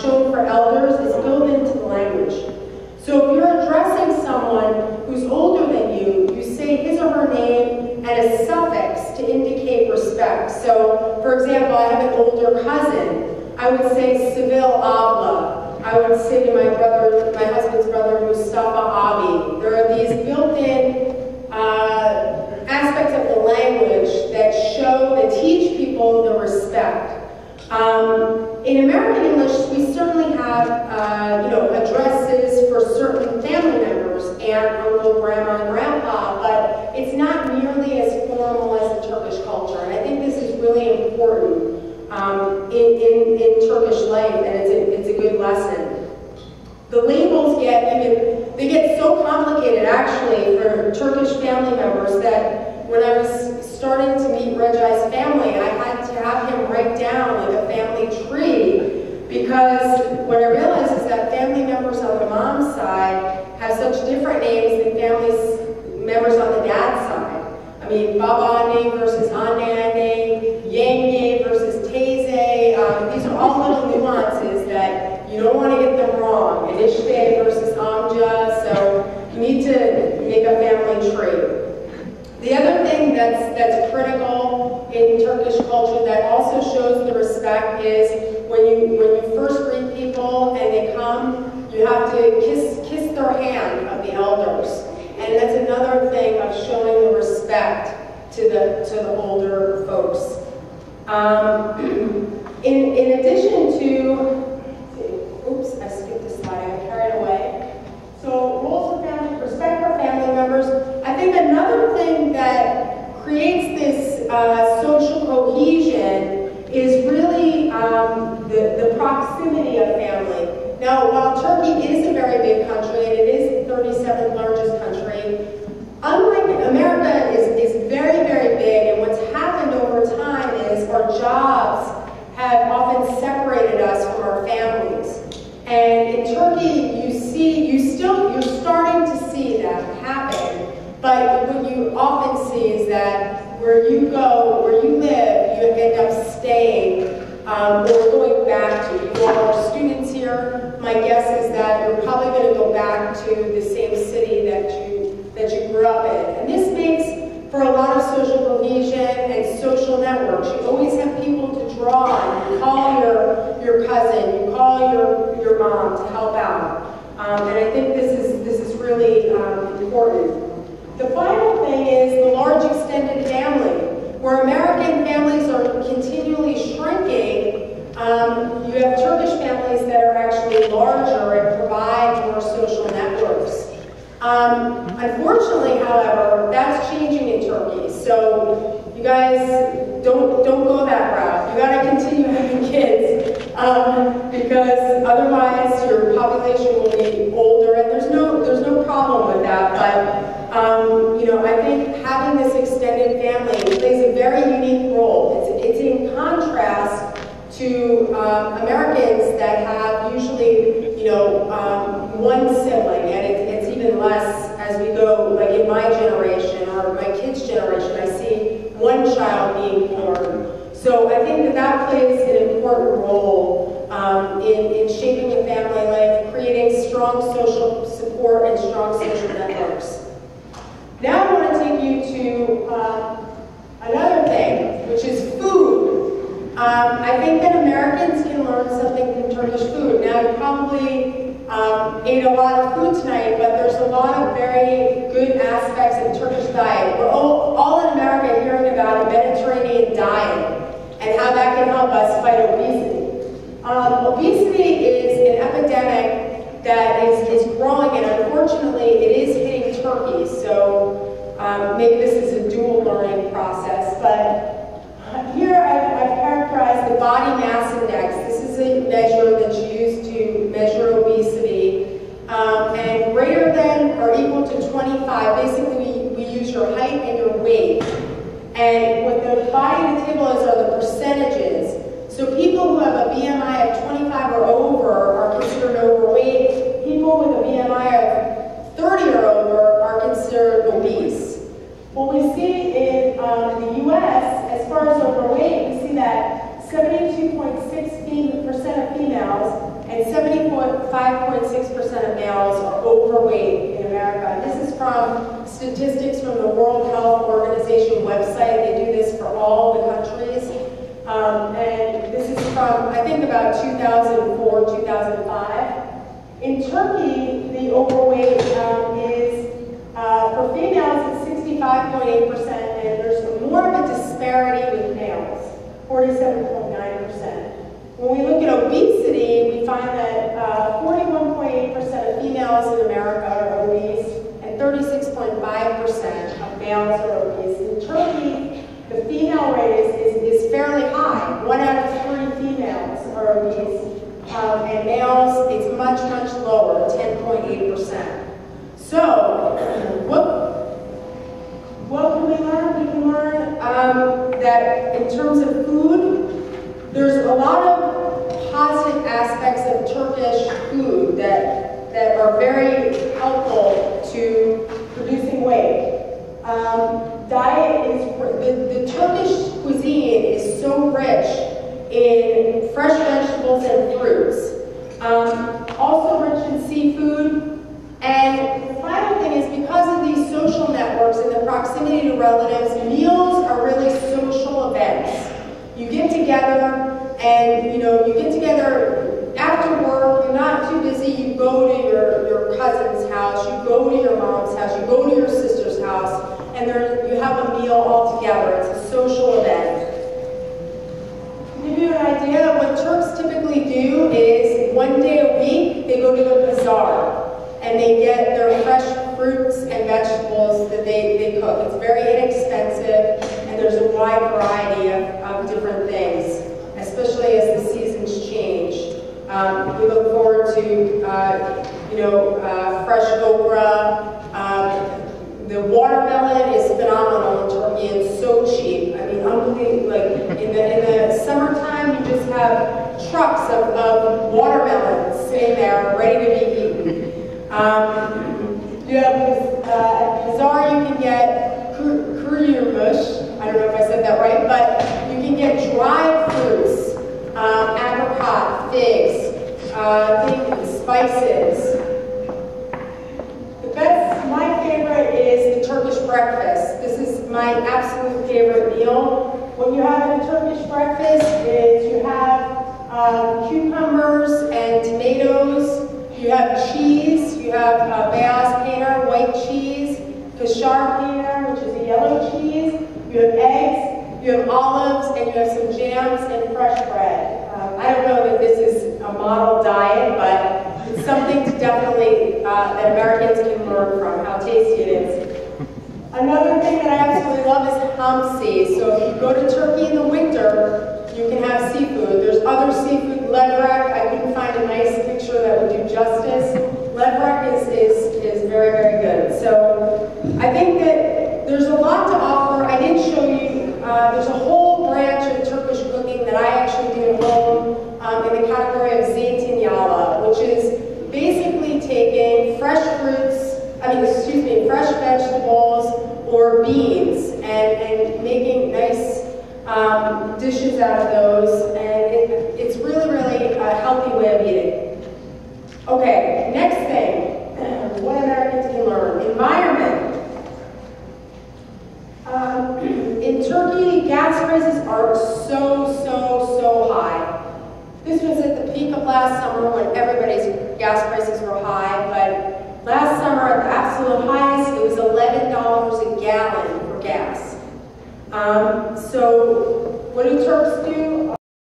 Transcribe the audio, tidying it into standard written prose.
shown for elders is built into the language. So if you're addressing someone who's older than you, you say his or her name and a suffix to indicate respect. So, for example, I have an older cousin. I would say Seville Abla. I would say to my husband's brother, Mustafa Abi. There are these built-in aspects of the language that teach people the respect. In American English, we certainly have, addresses for certain family members and uncle, grandma, and grandpa, but it's not nearly as formal as the Turkish culture. And I think this is really important in Turkish life, and it's a good lesson. The labels get so complicated, actually, for Turkish family members that when I was starting to meet Recai's family, I had to have him write down like a family tree, because what I realized is that family members on the mom's side have such different names than family members on the dad's side. I mean, Baba name versus Anne name, Yenge versus Teze. These are all little nuances that you don't want to get them wrong. And Ishte versus Amja, so you need to make a family tree. The other thing that's critical in Turkish culture that also shows the respect is when you first greet people and they come, you have to kiss their hand of the elders. And that's another thing of showing the respect to the older folks. In addition to, oops, I skipped a slide, I got carried away. So roles of family, respect for family members. I think another thing that creates this social cohesion is really the proximity of family. Now, while Turkey is a very big country, and it is the 37th largest country, unlike America is very, very big, and what's happened over time is our jobs have often separated us from our families. And in Turkey, you're starting to see that happen, but what you often see is that where you go, where you live, you end up staying or going back to. You all are students here. My guess is that you're probably going to go back to the same city that you grew up in. And this makes for a lot of social cohesion and social networks. You always have people to draw on. You call your cousin, you call your mom to help out. And I think this is really important. The final thing is the large extended family. Where American families are continually shrinking, you have Turkish families that are actually larger and provide more social networks. Unfortunately, however, that's changing in Turkey. So you guys don't go that route. You got to continue having kids because otherwise your population will be older, and there's no problem with that. But I think having this extended family plays a very unique role. It's in contrast to Americans that have usually, one sibling, and it's even less as we go, like in my generation or my kids' generation, I see one child being born. So I think that plays an important role in shaping a family life, creating strong social support and strong social networks. Now I want to take you to another thing, which is food. I think that Americans can learn something from Turkish food. Now, you probably ate a lot of food tonight, but there's a lot of very good aspects of Turkish diet. We're all in America hearing about a Mediterranean diet and how that can help us fight obesity. Obesity is an epidemic that is growing, and unfortunately, it is hitting Turkey. So maybe this is a dual learning process, but here I've characterized the body mass index. This is a measure that's used to measure obesity. And greater than or equal to 25, basically we use your height and your weight. And what the body of the table is are the percentages. So people who have a BMI of 25 or over are considered overweight. People with a BMI of 30 or over are considered obese. What we see in the US, as far as overweight, we see that 72.6% of females 5.6% of males are overweight in America. This is from statistics from the World Health Organization website. They do this for all the countries. And this is from, I think, about 2004, 2005. In Turkey, the overweight is, for females, it's 65.8%, and there's more of a disparity with males, 47.9%. When we look at obesity, we find that 41.8% of females in America are obese, and 36.5% of males are obese. In Turkey, the female rate is fairly high. 1 out of 3 females are obese. And males, it's much, much lower, 10.8%. So, what can we learn? We can learn that in terms of food, there's a lot of positive aspects of Turkish food that are very helpful to producing weight. The Turkish cuisine is so rich in fresh vegetables and fruits, also rich in seafood, and the final thing is because of these social networks and the proximity to relatives, meals are really social events. You get together and you get together after work, you're not too busy, you go to your cousin's house, you go to your mom's house, you go to your sister's house, and you have a meal all together. It's a social event. To give you an idea, what Turks typically do is 1 day a week, they go to the bazaar and they get their fresh fruits and vegetables that they cook. It's very inexpensive and there's a wide variety of different things, especially as the seasons change. We look forward to, fresh okra. The watermelon is phenomenal in Turkey and so cheap. I mean, unbelievable. Like in the summertime, you just have trucks of watermelons sitting there ready to be eaten. You have at Bazaar, you can get kuruyurmuş. I don't know if I said that right, but you can get dried fruits, apricot, figs, spices. My favorite is the Turkish breakfast. This is my absolute favorite meal. What you have in a Turkish breakfast is you have cucumbers and tomatoes. You have cheese. You have beyaz peynir, white cheese, kaşar peynir, which is a yellow cheese. You have eggs. You have olives, and you have some jams and fresh bread. I don't know that this is a model diet, but it's something to definitely, that Americans can learn from, how tasty it is. Another thing that I absolutely love is hamsi. So if you go to Turkey in the winter, you can have seafood. There's other seafood, levrek. I couldn't find a nice picture that would do justice. Levrek is very, very good. So I think that there's a lot to offer. I did show you, there's a whole branch of Turkish cooking that I actually do at home in the category of zeytinyağlı, which is basically taking fresh vegetables or beans and making nice dishes out of those, and it's really, really a healthy way of eating. Okay, next thing, what Americans can learn. Environment. In Turkey, gas prices are so high. This was at the peak of last summer when everybody's gas prices were high, but last summer at the absolute highest, it was $11 a gallon for gas. So what do Turks do?